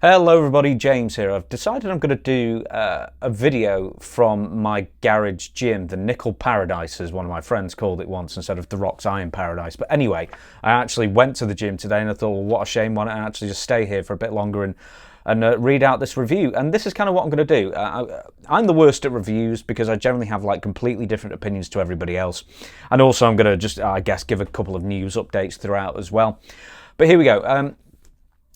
Hello everybody, James here. I've decided I'm going to do a video from my garage gym, the Nickel Paradise as one of my friends called it once instead of the Rock's Iron Paradise. But anyway, I actually went to the gym today and I thought, well, what a shame, why don't I actually just stay here for a bit longer and read out this review. And this is kind of what I'm going to do. I'm the worst at reviews because I generally have like completely different opinions to everybody else. And also I'm going to just, I guess, give a couple of news updates throughout as well. But here we go.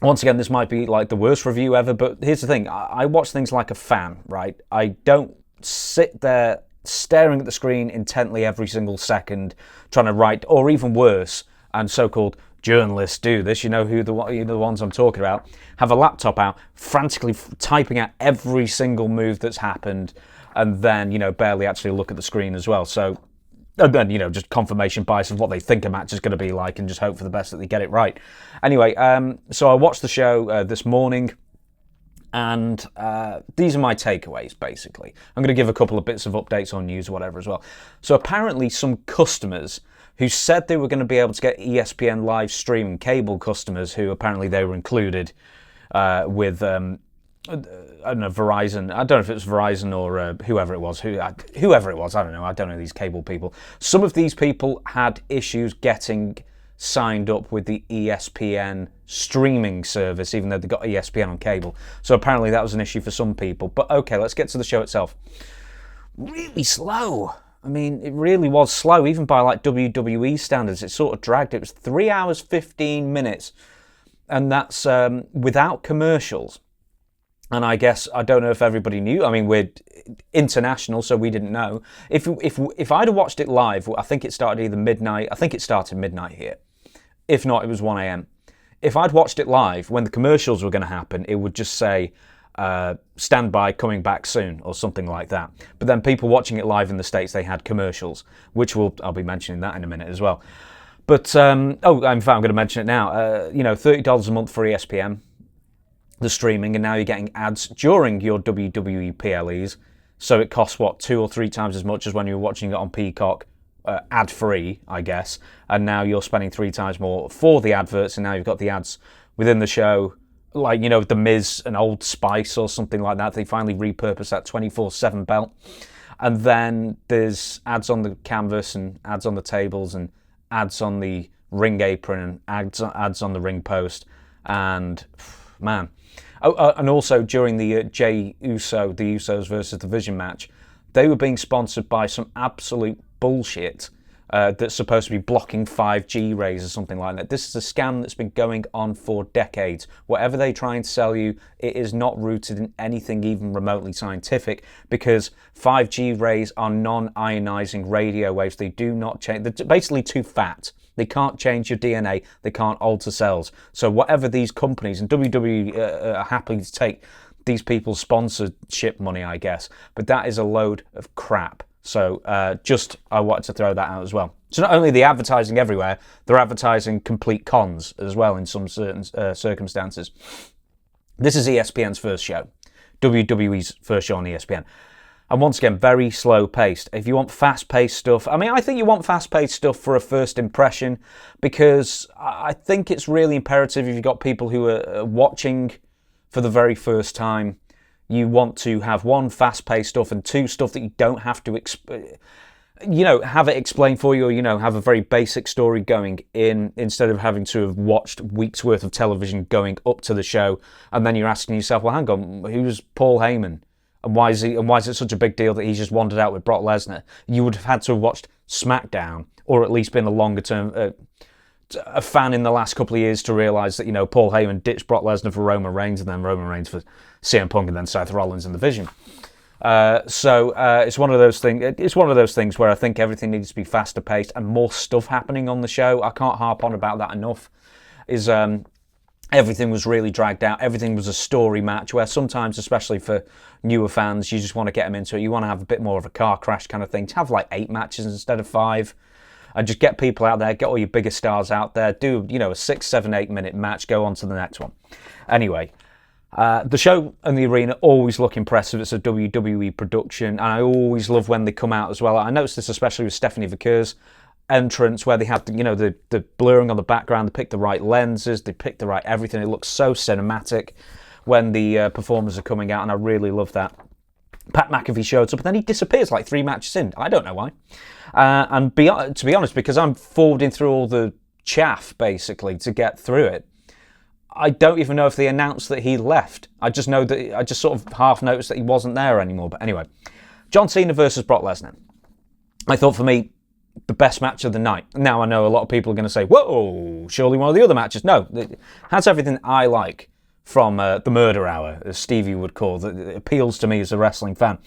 Once again, this might be like the worst review ever, but here's the thing. I watch things like a fan, right? I don't sit there staring at the screen intently every single second, trying to write, or even worse, and so-called journalists do this. You know who the ones I'm talking about. Have a laptop out, frantically typing out every single move that's happened, and then, barely actually look at the screen as well. So, and then, just confirmation bias of what they think a match is going to be like and just hope for the best that they get it right. Anyway, so I watched the show this morning, and these are my takeaways, basically. I'm going to give a couple of bits of updates on news or whatever as well. So apparently some customers who said they were going to be able to get ESPN live streaming, cable customers who apparently they were included with... I don't know, Verizon. I don't know if it was Verizon or whoever it was. Whoever it was, I don't know. I don't know these cable people. Some of these people had issues getting signed up with the ESPN streaming service, even though they got ESPN on cable. So apparently that was an issue for some people. But okay, let's get to the show itself. Really slow. I mean, it really was slow, even by like WWE standards. It sort of dragged. It was 3 hours, 15 minutes. And that's without commercials. And I guess, I don't know if everybody knew. I mean, we're international, so we didn't know. If I'd have watched it live, I think it started either midnight. I think it started midnight here. If not, it was 1 a.m. If I'd watched it live, when the commercials were going to happen, it would just say, stand by, coming back soon, or something like that. But then people watching it live in the States, they had commercials, which I'll be mentioning that in a minute as well. But, in fact, I'm going to mention it now. $30 a month for ESPN. The streaming, and now you're getting ads during your WWE PLEs, so it costs, 2 or 3 times as much as when you were watching it on Peacock, ad-free, I guess, and now you're spending 3 times more for the adverts, and now you've got the ads within the show, like, The Miz and Old Spice or something like that. They finally repurposed that 24/7 belt, and then there's ads on the canvas, and ads on the tables, and ads on the ring apron, and ads on the ring post, and, man... Oh, and also during the the Usos versus the Vision match, they were being sponsored by some absolute bullshit that's supposed to be blocking 5G rays or something like that. This is a scam that's been going on for decades. Whatever they try and sell you, it is not rooted in anything even remotely scientific, because 5G rays are non-ionizing radio waves. They do not change. They're basically too fat. They can't change your DNA. They can't alter cells. So whatever these companies, and WWE are happy to take these people's sponsorship money, I guess, but that is a load of crap. So I wanted to throw that out as well. So not only are they advertising everywhere, they're advertising complete cons as well in some certain circumstances. This is ESPN's first show, WWE's first show on ESPN. And once again, very slow-paced. If you want fast-paced stuff, I think you want fast-paced stuff for a first impression, because I think it's really imperative if you've got people who are watching for the very first time, you want to have 1, fast-paced stuff, and 2, stuff that you don't have to, have it explained for you, or, have a very basic story going in, instead of having to have watched weeks' worth of television going up to the show, and then you're asking yourself, well, hang on, who's Paul Heyman? And why is it such a big deal that he's just wandered out with Brock Lesnar? You would have had to have watched SmackDown, or at least been a longer term a fan in the last couple of years to realise that Paul Heyman ditched Brock Lesnar for Roman Reigns, and then Roman Reigns for CM Punk, and then Seth Rollins in the Vision. So it's one of those things. It's one of those things where I think everything needs to be faster paced and more stuff happening on the show. I can't harp on about that enough. Everything was really dragged out. Everything was a story match, where sometimes, especially for newer fans, you just want to get them into it. You want to have a bit more of a car crash kind of thing. To have like 8 matches instead of 5. And just get people out there, get all your biggest stars out there, do, a 6, 7, 8 minute match, go on to the next one. Anyway, the show and the arena always look impressive. It's a WWE production, and I always love when they come out as well. I noticed this especially with Stephanie Vaquer's entrance, where they had the blurring on the background. They picked the right lenses, they picked the right everything. It looks so cinematic. when the performers are coming out, and I really love that. Pat McAfee shows up, and then he disappears like 3 matches in. I don't know why. To be honest, because I'm forwarding through all the chaff, basically, to get through it, I don't even know if they announced that he left. I just know that I just sort of half noticed that he wasn't there anymore. But anyway, John Cena versus Brock Lesnar. I thought, for me, the best match of the night. Now I know a lot of people are going to say, whoa, surely one of the other matches. No, it has everything I like from the Murder Hour, as Stevie would call it. It appeals to me as a wrestling fan.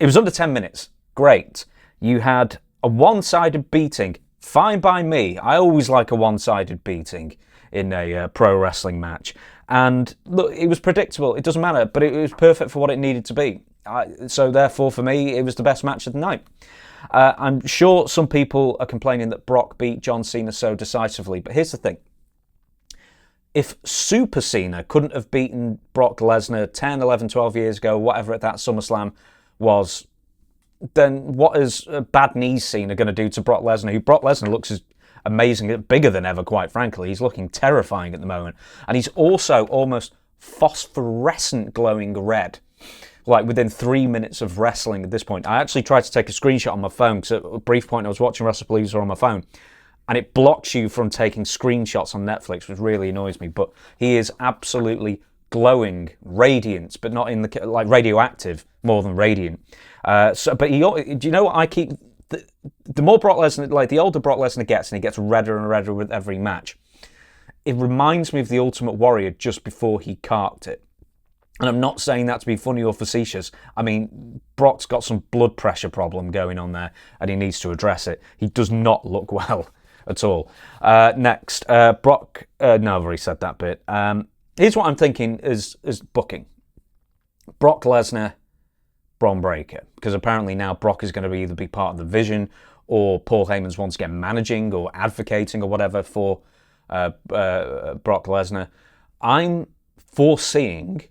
It was under 10 minutes. Great. You had a one-sided beating. Fine by me. I always like a one-sided beating in a pro wrestling match. And look, it was predictable. It doesn't matter, but it was perfect for what it needed to be. So therefore, for me, it was the best match of the night. I'm sure some people are complaining that Brock beat John Cena so decisively, but here's the thing. If Super Cena couldn't have beaten Brock Lesnar 10, 11, 12 years ago, whatever at that SummerSlam was, then what is Bad Knees Cena going to do to Brock Lesnar, who Brock Lesnar looks as amazing, bigger than ever, quite frankly. He's looking terrifying at the moment. And he's also almost phosphorescent glowing red, like within 3 minutes of wrestling at this point. I actually tried to take a screenshot on my phone, because at a brief point I was watching WrestlePalooza on my phone, and it blocks you from taking screenshots on Netflix, which really annoys me. But he is absolutely glowing, radiant, but not in the like radioactive, more than radiant. But do you know what I keep? The more Brock Lesnar, like the older Brock Lesnar gets, and he gets redder and redder with every match, it reminds me of the Ultimate Warrior just before he carked it. And I'm not saying that to be funny or facetious. I mean, Brock's got some blood pressure problem going on there, and he needs to address it. He does not look well at all. Next, Brock. No, I've already said that bit. Here's what I'm thinking is booking. Brock Lesnar, Bron Breakker. Because apparently now Brock is going to either be part of the Vision, or Paul Heyman's once again managing or advocating or whatever for Brock Lesnar. I'm foreseeing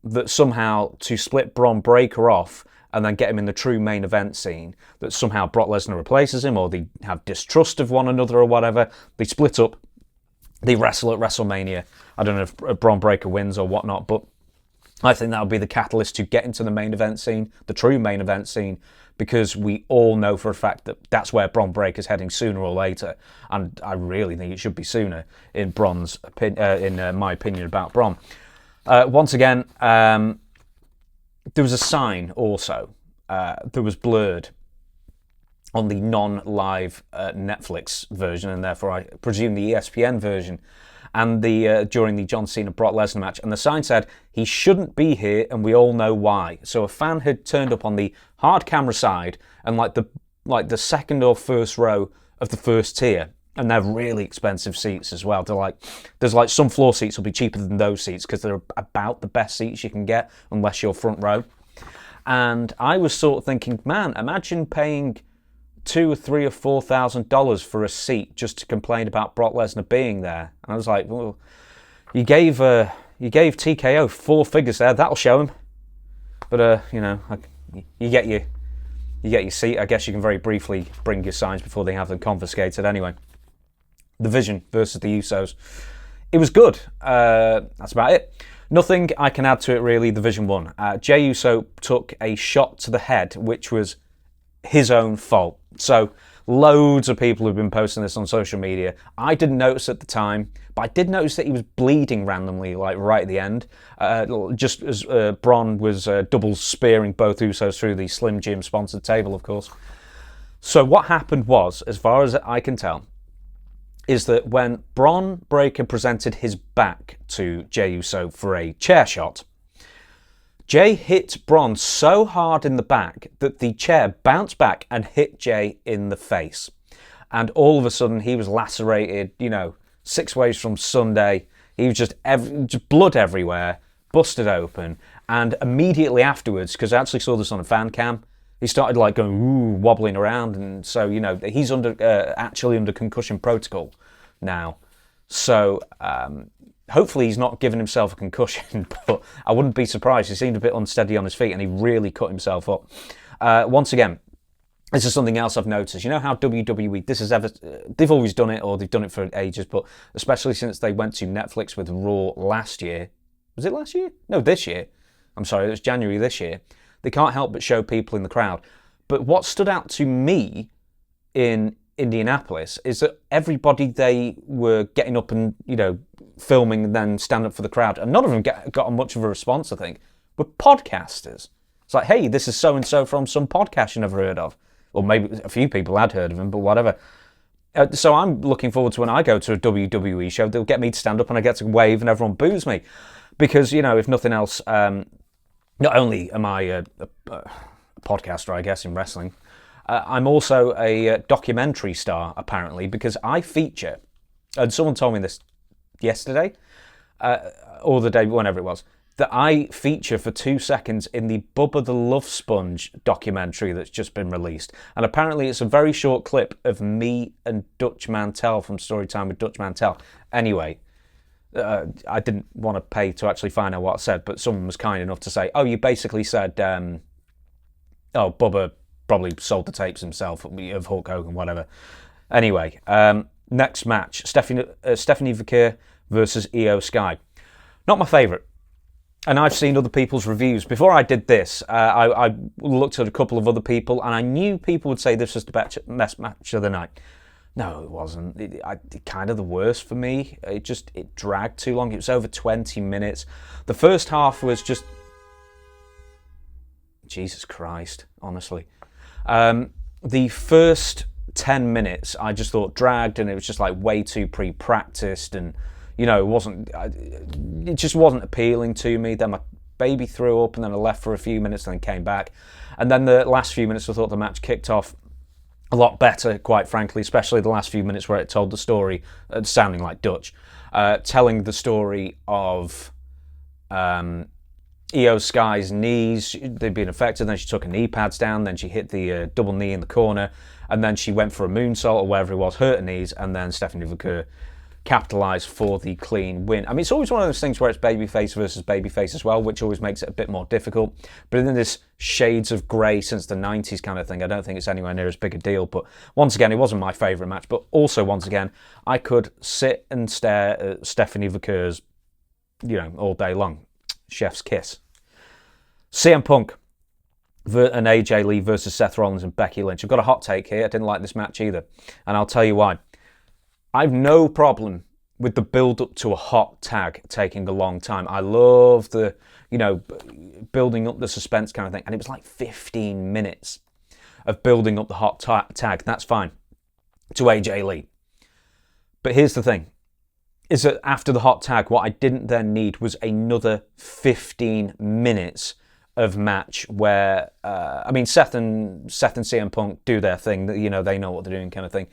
that somehow to split Bron Breakker off and then get him in the true main event scene, that somehow Brock Lesnar replaces him, or they have distrust of one another or whatever. They split up, they wrestle at WrestleMania. I don't know if Bron Breakker wins or whatnot, but I think that would be the catalyst to get into the main event scene, the true main event scene, because we all know for a fact that that's where Bron Breakker's heading sooner or later, and I really think it should be sooner in my opinion about Bron. Once again, there was a sign also that was blurred on the non-live Netflix version, and therefore I presume the ESPN version, and during the John Cena Brock Lesnar match, and the sign said he shouldn't be here, and we all know why. So a fan had turned up on the hard camera side, and like the second or first row of the first tier. And they're really expensive seats as well. There's like some floor seats will be cheaper than those seats, because they're about the best seats you can get unless you're front row. And I was sort of thinking, man, imagine paying $2,000 or $3,000 or $4,000 for a seat just to complain about Brock Lesnar being there. And I was like, well, you gave TKO 4 figures there. That'll show him. But you get your seat. I guess you can very briefly bring your signs before they have them confiscated. Anyway. The Vision versus the Usos. It was good. That's about it. Nothing I can add to it, really. The Vision won. Jey Uso took a shot to the head, which was his own fault. So loads of people have been posting this on social media. I didn't notice at the time, but I did notice that he was bleeding randomly, like right at the end. Just as Bron was double spearing both Usos through the Slim Jim sponsored table, of course. So what happened was, as far as I can tell, is that when Bron Breakker presented his back to Jey Uso for a chair shot, Jey hit Bron so hard in the back that the chair bounced back and hit Jey in the face. And all of a sudden he was lacerated, 6 ways from Sunday. He was just blood everywhere, busted open. And immediately afterwards, because I actually saw this on a fan cam, he started going, wobbling around, and so, he's actually under concussion protocol now. So hopefully he's not given himself a concussion, but I wouldn't be surprised. He seemed a bit unsteady on his feet, and he really cut himself up. Once again, this is something else I've noticed. You know how WWE, they've always done it, or they've done it for ages, but especially since they went to Netflix with Raw last year, Was it last year? No, this year. I'm sorry, it was January this year. They can't help but show people in the crowd. But what stood out to me in Indianapolis is that everybody they were getting up and, filming and then stand up for the crowd, and none of them got much of a response, I think, were podcasters. It's like, hey, this is so-and-so from some podcast you never heard of. Or maybe a few people had heard of him, but whatever. So I'm looking forward to when I go to a WWE show, they'll get me to stand up and I get to wave and everyone boos me. Because, if nothing else, not only am I a podcaster, I guess, in wrestling, I'm also a documentary star, apparently, because I feature, and someone told me this yesterday, or the day, whenever it was, that I feature for 2 seconds in the Bubba the Love Sponge documentary that's just been released. And apparently it's a very short clip of me and Dutch Mantel from Storytime with Dutch Mantel. Anyway, I didn't want to pay to actually find out what I said, but someone was kind enough to say, oh, you basically said, Bubba probably sold the tapes himself of Hulk Hogan, whatever. Anyway, next match, Stephanie Vaquer versus Io Sky. Not my favourite. And I've seen other people's reviews. Before I did this, I looked at a couple of other people, and I knew people would say this was the best match of the night. No, it wasn't. It kind of the worst for me. It dragged too long. It was over 20 minutes. The first half was just... Jesus Christ, honestly. The first 10 minutes, I just thought dragged, and it was just like way too pre-practiced, and... it just wasn't appealing to me. Then my baby threw up, and then I left for a few minutes and then came back. And then the last few minutes, I thought the match kicked off a lot better, quite frankly, especially the last few minutes where it told the story, sounding like Dutch, telling the story of Io Sky's knees. They'd been affected, then she took her knee pads down, then she hit the double knee in the corner, and then she went for a moonsault or wherever it was, hurt her knees, and then Stephanie Vaquer capitalise for the clean win. I mean, it's always one of those things where it's babyface versus babyface as well, which always makes it a bit more difficult. But in this shades of grey since the 90s kind of thing, I don't think it's anywhere near as big a deal. But once again, it wasn't my favourite match. But also, once again, I could sit and stare at Stephanie Vaquer's, all day long. Chef's kiss. CM Punk and AJ Lee versus Seth Rollins and Becky Lynch. I've got a hot take here. I didn't like this match either. And I'll tell you why. I've no problem with the build-up to a hot tag taking a long time. I love the, building up the suspense kind of thing. And it was like 15 minutes of building up the hot tag. That's fine. To AJ Lee. But here's the thing. Is that after the hot tag, what I didn't then need was another 15 minutes of match where, Seth and CM Punk do their thing. They know what they're doing kind of thing.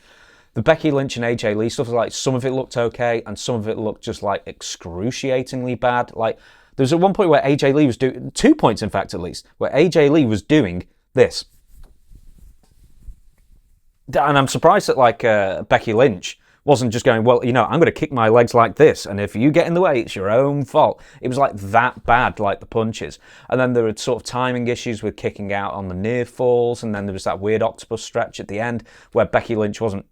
The Becky Lynch and AJ Lee stuff was like, some of it looked okay, and some of it looked just like excruciatingly bad. Like, there was at one point where AJ Lee was doing, 2 points in fact at least, where AJ Lee was doing this. And I'm surprised that Becky Lynch wasn't just going, well, I'm going to kick my legs like this, and if you get in the way, it's your own fault. It was like that bad, like the punches. And then there were sort of timing issues with kicking out on the near falls, and then there was that weird octopus stretch at the end where Becky Lynch wasn't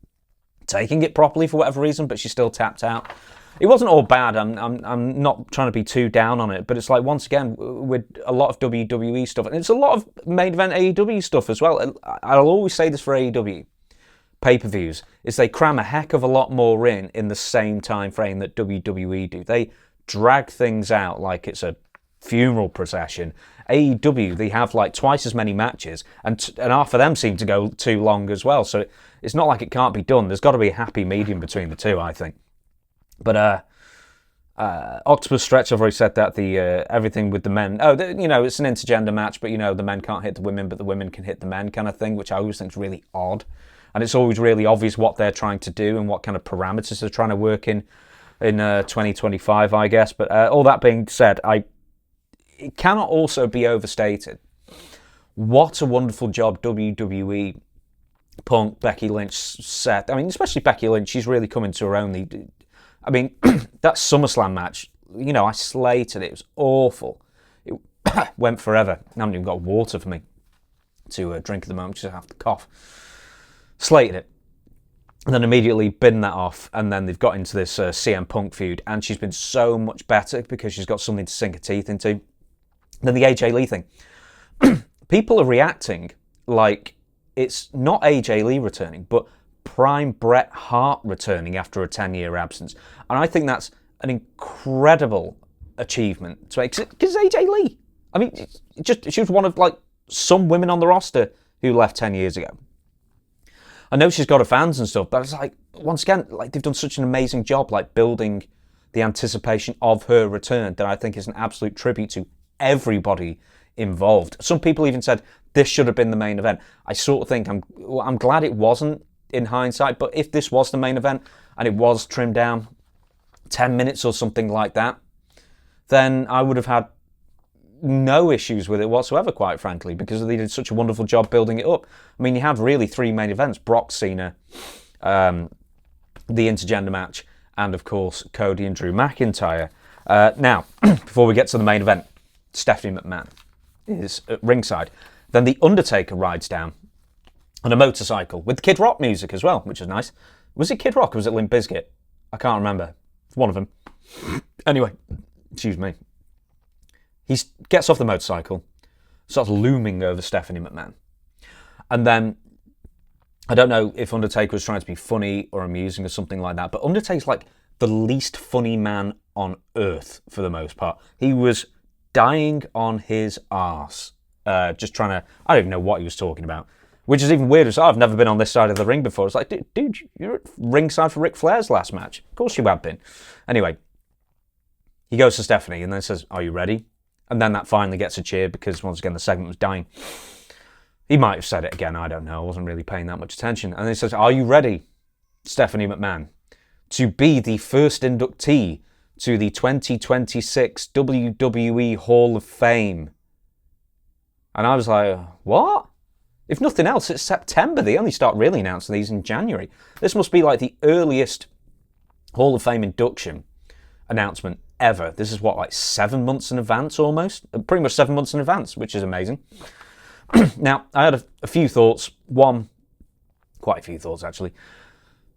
taking it properly for whatever reason, but she still tapped out. It wasn't all bad. I'm not trying to be too down on it, but it's like, once again, with a lot of WWE stuff, and it's a lot of main event AEW stuff as well. I'll always say this for AEW pay-per-views, is they cram a heck of a lot more in the same time frame that WWE do. They drag things out like it's a funeral procession. AEW, they have like twice as many matches, and half of them seem to go too long as well. So it's not like it can't be done. There's got to be a happy medium between the two, I think. But Octopus Stretch, I've already said that. The everything with the men. It's an intergender match, but the men can't hit the women, but the women can hit the men, kind of thing, which I always think is really odd. And it's always really obvious what they're trying to do and what kind of parameters they're trying to work in 2025, I guess. But all that being said, it cannot also be overstated what a wonderful job WWE, Punk, Becky Lynch, Seth. Especially Becky Lynch, she's really coming to her own. That SummerSlam match, I slated it. It was awful. It went forever. I haven't even got water for me to drink at the moment, just have to cough. Slated it. and then immediately bin that off, and then they've got into this CM Punk feud, and she's been so much better because she's got something to sink her teeth into. Then the AJ Lee thing. People are reacting like it's not AJ Lee returning, but prime Bret Hart returning after a 10-year absence. And I think that's an incredible achievement to make, because AJ Lee, I mean, she was one of like some women on the roster who left 10 years ago. I know she's got her fans and stuff, but it's like, once again, like they've done such an amazing job, like building the anticipation of her return, that I think is an absolute tribute to everybody involved. Some people even said this should have been the main event. I sort of think I'm glad it wasn't in hindsight, but if this was the main event and it was trimmed down 10 minutes or something like that, then I would have had no issues with it whatsoever, quite frankly, because they did such a wonderful job building it up. I mean, you had really 3 main events: Brock, Cena, the intergender match, and of course Cody and Drew McIntyre. Now, before we get to the main event, Stephanie McMahon is at ringside. Then the Undertaker rides down on a motorcycle with Kid Rock music as well, which is nice. Was it Kid Rock or was it Limp Bizkit? I can't remember. One of them. Anyway, excuse me. He gets off the motorcycle, starts looming over Stephanie McMahon. And then, I don't know if Undertaker was trying to be funny or amusing or something like that, but Undertaker's like the least funny man on earth for the most part. He was dying on his arse, just trying to, I don't even know what he was talking about, which is even weirder. So I've never been on this side of the ring before. It's like, dude, you're at ringside for Ric Flair's last match. Of course you have been. Anyway, he goes to Stephanie and then says, "Are you ready?" And then that finally gets a cheer because, once again, the segment was dying. He might have said it again, I don't know. I wasn't really paying that much attention. And he says, "Are you ready, Stephanie McMahon, to be the first inductee to the 2026 WWE Hall of Fame?" And I was like, what? If nothing else, it's September. They only start really announcing these in January. This must be like the earliest Hall of Fame induction announcement ever. This is what, like 7 months in advance almost? Pretty much 7 months in advance, which is amazing. Now, I had a few thoughts. Quite a few thoughts actually.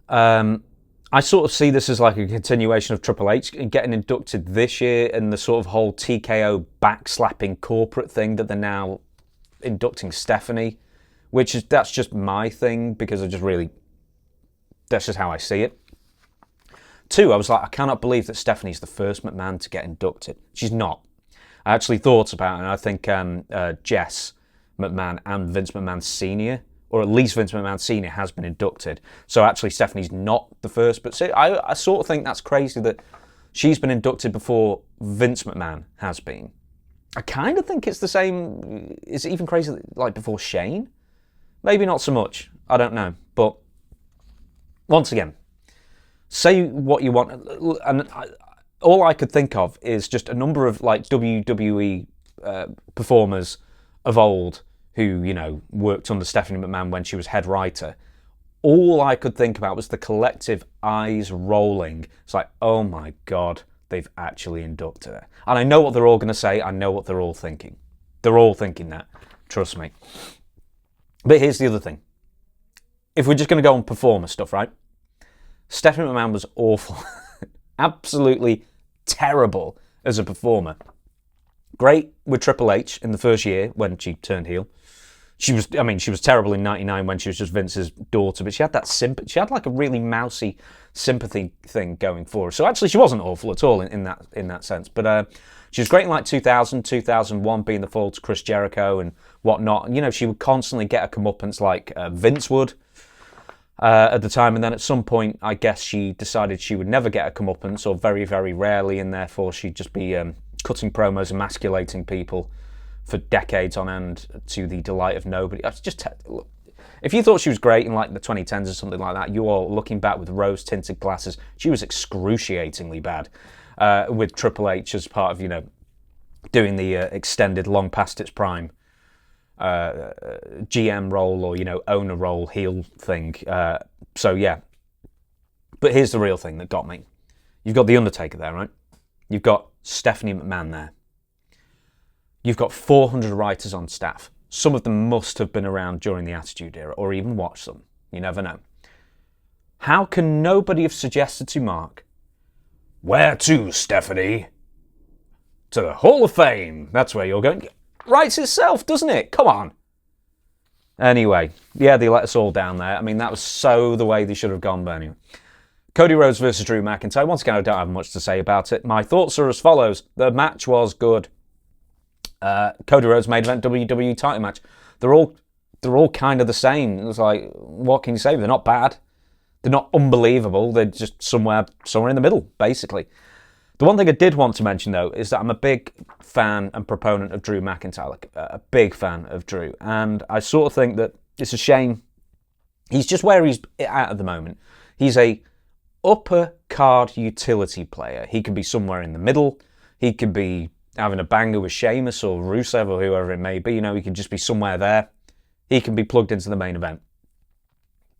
I sort of see this as like a continuation of Triple H getting inducted this year, and the sort of whole TKO backslapping corporate thing that they're now inducting Stephanie, that's just my thing because that's just how I see it. 2, I was like, I cannot believe that Stephanie's the first McMahon to get inducted. She's not. I actually thought about it, and I think Jess McMahon and Vince McMahon Sr., or at least Vince McMahon Sr. has been inducted. So actually Stephanie's not the first, but I sort of think that's crazy that she's been inducted before Vince McMahon has been. I kind of think it's the same. Is it even crazy like before Shane? Maybe not so much. I don't know. But once again, say what you want. And all I could think of is just a number of like WWE performers of old who, you know, worked under Stephanie McMahon when she was head writer. All I could think about was the collective eyes rolling. It's like, oh my God, they've actually inducted her. And I know what they're all going to say. I know what they're all thinking. They're all thinking that. Trust me. But here's the other thing. If we're just going to go on performer stuff, right? Stephanie McMahon was awful. Absolutely terrible as a performer. Great with Triple H in the first year when she turned heel. She was terrible in '99 when she was just Vince's daughter, but she had that she had like a really mousy sympathy thing going for her. So actually she wasn't awful at all in that sense. But she was great in like 2000, 2001, being the foil to Chris Jericho and whatnot. And, you know, she would constantly get a comeuppance like Vince would at the time. And then at some point, I guess she decided she would never get a comeuppance, or very, very rarely, and therefore she'd just be cutting promos, emasculating people for decades on end to the delight of nobody. Look, if you thought she was great in like the 2010s or something like that, you are looking back with rose-tinted glasses. She was excruciatingly bad with Triple H as part of, you know, doing the extended long past its prime GM role, or, you know, owner role, heel thing. So yeah. But here's the real thing that got me. You've got The Undertaker there, right? You've got Stephanie McMahon there. You've got 400 writers on staff. Some of them must have been around during the Attitude Era, or even watched them. You never know. How can nobody have suggested to Mark, where to, Stephanie? To the Hall of Fame. That's where you're going. Writes itself, doesn't it? Come on. Anyway, yeah, they let us all down there. I mean, that was so the way they should have gone, but anyway. Cody Rhodes versus Drew McIntyre. Once again, I don't have much to say about it. My thoughts are as follows. The match was good. Cody Rhodes main event WWE title match. They're all kind of the same. It was like, what can you say? They're not bad. They're not unbelievable. They're just somewhere in the middle, basically. The one thing I did want to mention, though, is that I'm a big fan and proponent of Drew McIntyre, like a big fan of Drew. And I sort of think that it's a shame. He's just where he's at the moment. He's a upper card utility player. He could be somewhere in the middle. He could be having a banger with Sheamus or Rusev or whoever it may be. You know, he could just be somewhere there. He can be plugged into the main event.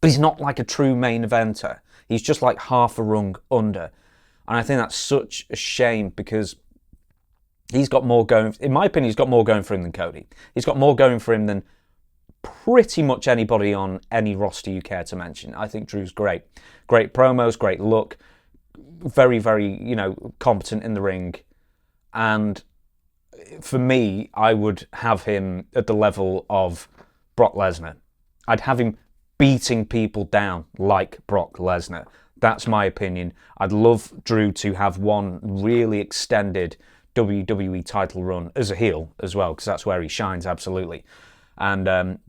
But he's not like a true main eventer. He's just like half a rung under. And I think that's such a shame because he's got more going, in my opinion, he's got more going for him than Cody. He's got more going for him than pretty much anybody on any roster you care to mention. I think Drew's great. Great promos, great look, very, very, competent in the ring. And for me, I would have him at the level of Brock Lesnar. I'd have him beating people down like Brock Lesnar. That's my opinion. I'd love Drew to have one really extended WWE title run as a heel as well, because that's where he shines, absolutely. And,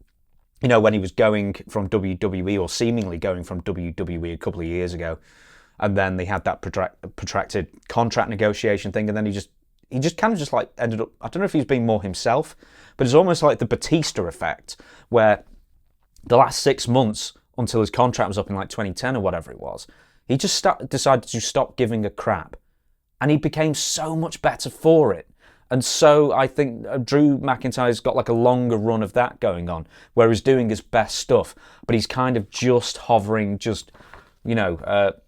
when he was going from WWE, or seemingly going from WWE a couple of years ago, and then they had that protracted contract negotiation thing, and then he just kind of just like ended up, I don't know if he's being more himself, but it's almost like the Batista effect, where the last 6 months, until his contract was up in like 2010 or whatever it was, he just decided to stop giving a crap. And he became so much better for it. And so I think Drew McIntyre's got like a longer run of that going on, where he's doing his best stuff, but he's kind of just hovering,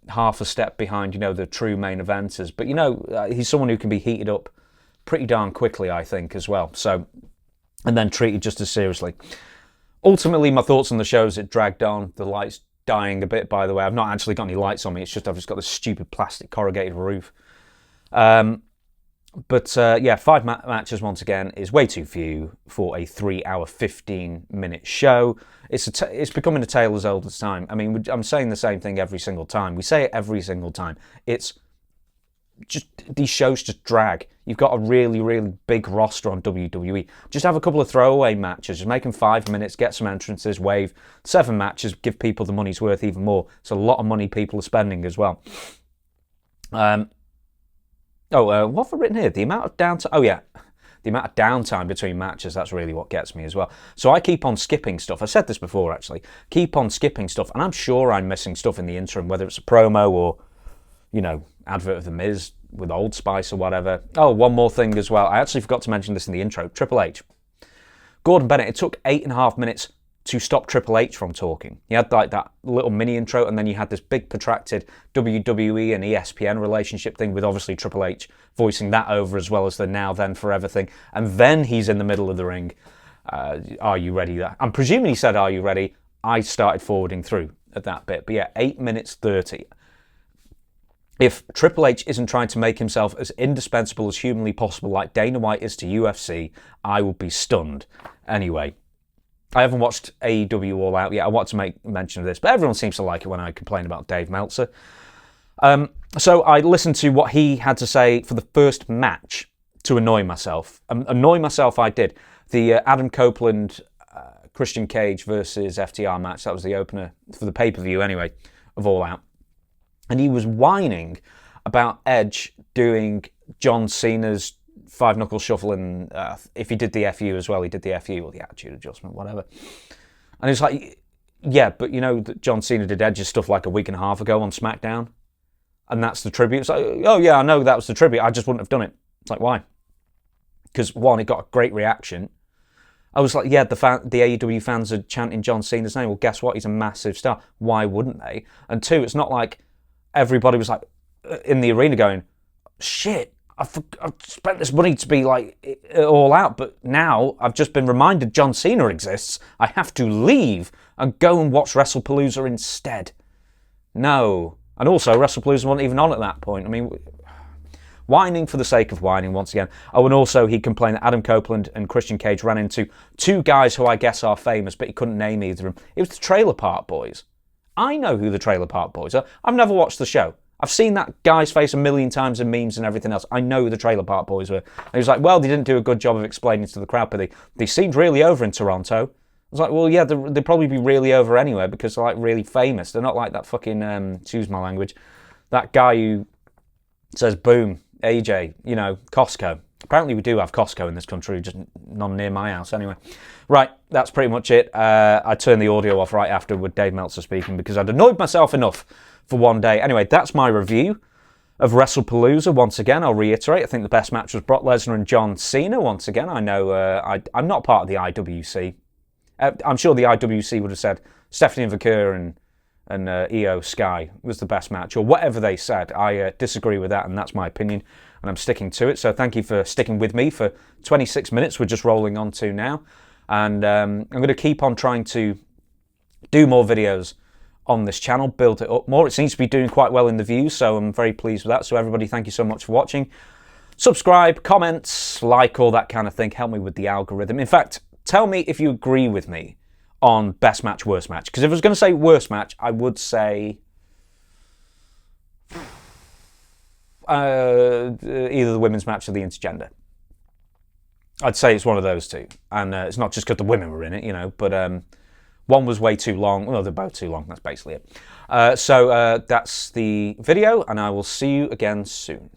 half a step behind, the true main eventers. But, he's someone who can be heated up pretty darn quickly, I think, as well. So, and then treated just as seriously. Ultimately, my thoughts on the show is it dragged on. The lights dying a bit, by the way. I've not actually got any lights on me. It's just I've just got this stupid plastic corrugated roof. But 5 matches, once again, is way too few for a 3-hour, 15-minute show. It's becoming a tale as old as time. I mean, I'm saying the same thing every single time. We say it every single time. It's just, these shows just drag. You've got a really, really big roster on WWE. Just have a couple of throwaway matches. Just make them 5 minutes, get some entrances, wave. 7 matches, give people the money's worth even more. It's a lot of money people are spending as well. What have I written here? The amount of downtime. Oh, yeah. The amount of downtime between matches, that's really what gets me as well. So I keep on skipping stuff. I said this before, actually. Keep on skipping stuff. And I'm sure I'm missing stuff in the interim, whether it's a promo or, advert of The Miz with Old Spice or whatever. Oh, one more thing as well. I actually forgot to mention this in the intro. Triple H. Gordon Bennett, it took 8.5 minutes to stop Triple H from talking. He had like that little mini intro, and then you had this big protracted WWE and ESPN relationship thing with obviously Triple H voicing that over, as well as the now then forever thing. And then he's in the middle of the ring. Are you ready? I'm presuming he said, are you ready? I started forwarding through at that bit. But yeah, 8 minutes 30. If Triple H isn't trying to make himself as indispensable as humanly possible like Dana White is to UFC, I will be stunned. Anyway, I haven't watched AEW All Out yet. I want to make mention of this, but everyone seems to like it when I complain about Dave Meltzer. So I listened to what he had to say for the first match to annoy myself. Annoy myself I did. The Adam Copeland, Christian Cage versus FTR match, that was the opener for the pay-per-view anyway, of All Out. And he was whining about Edge doing John Cena's 5-knuckle shuffle, and if he did the FU as well, he did the FU or the attitude adjustment, whatever. And it's like, yeah, but that John Cena did Edge's stuff like a week and a half ago on SmackDown, and that's the tribute. It's like, oh yeah, I know that was the tribute, I just wouldn't have done it. It's like, why? Because one, it got a great reaction. I was like, yeah, the AEW fans are chanting John Cena's name. Well, guess what? He's a massive star. Why wouldn't they? And two, it's not like everybody was like in the arena going, shit, I've spent this money to be like All Out, but now I've just been reminded John Cena exists. I have to leave and go and watch WrestlePalooza instead. No. And also, WrestlePalooza wasn't even on at that point. I mean, whining for the sake of whining once again. Oh, and also he complained that Adam Copeland and Christian Cage ran into two guys who I guess are famous, but he couldn't name either of them. It was the Trailer Park Boys. I know who the Trailer Park Boys are. I've never watched the show. I've seen that guy's face a million times in memes and everything else. I know who the Trailer Park Boys were. And he was like, well, they didn't do a good job of explaining to the crowd, but they seemed really over in Toronto. I was like, well, yeah, they'd probably be really over anywhere because they're like really famous. They're not like that fucking, excuse my language, that guy who says, boom, AJ, you know, Costco. Apparently we do have Costco in this country, just none near my house anyway. Right, that's pretty much it. I turned the audio off right after with Dave Meltzer speaking because I'd annoyed myself enough for one day. Anyway, that's my review of WrestlePalooza. Once again, I'll reiterate, I think the best match was Brock Lesnar and John Cena. Once again, I know I'm not part of the IWC. I'm sure the IWC would have said Stephanie and Vaquer and Io Sky was the best match, or whatever they said. I disagree with that, and that's my opinion, and I'm sticking to it. So thank you for sticking with me for 26 minutes. We're just rolling on to now. And I'm going to keep on trying to do more videos on this channel, build it up more. It seems to be doing quite well in the views, so I'm very pleased with that. So everybody, thank you so much for watching. Subscribe, comments, like, all that kind of thing. Help me with the algorithm. In fact, tell me if you agree with me on best match, worst match. Because if I was going to say worst match, I would say either the women's match or the intergender. I'd say it's one of those two. And it's not just because the women were in it, you know, but one was way too long. Well, they're both too long. That's basically it. So that's the video, and I will see you again soon.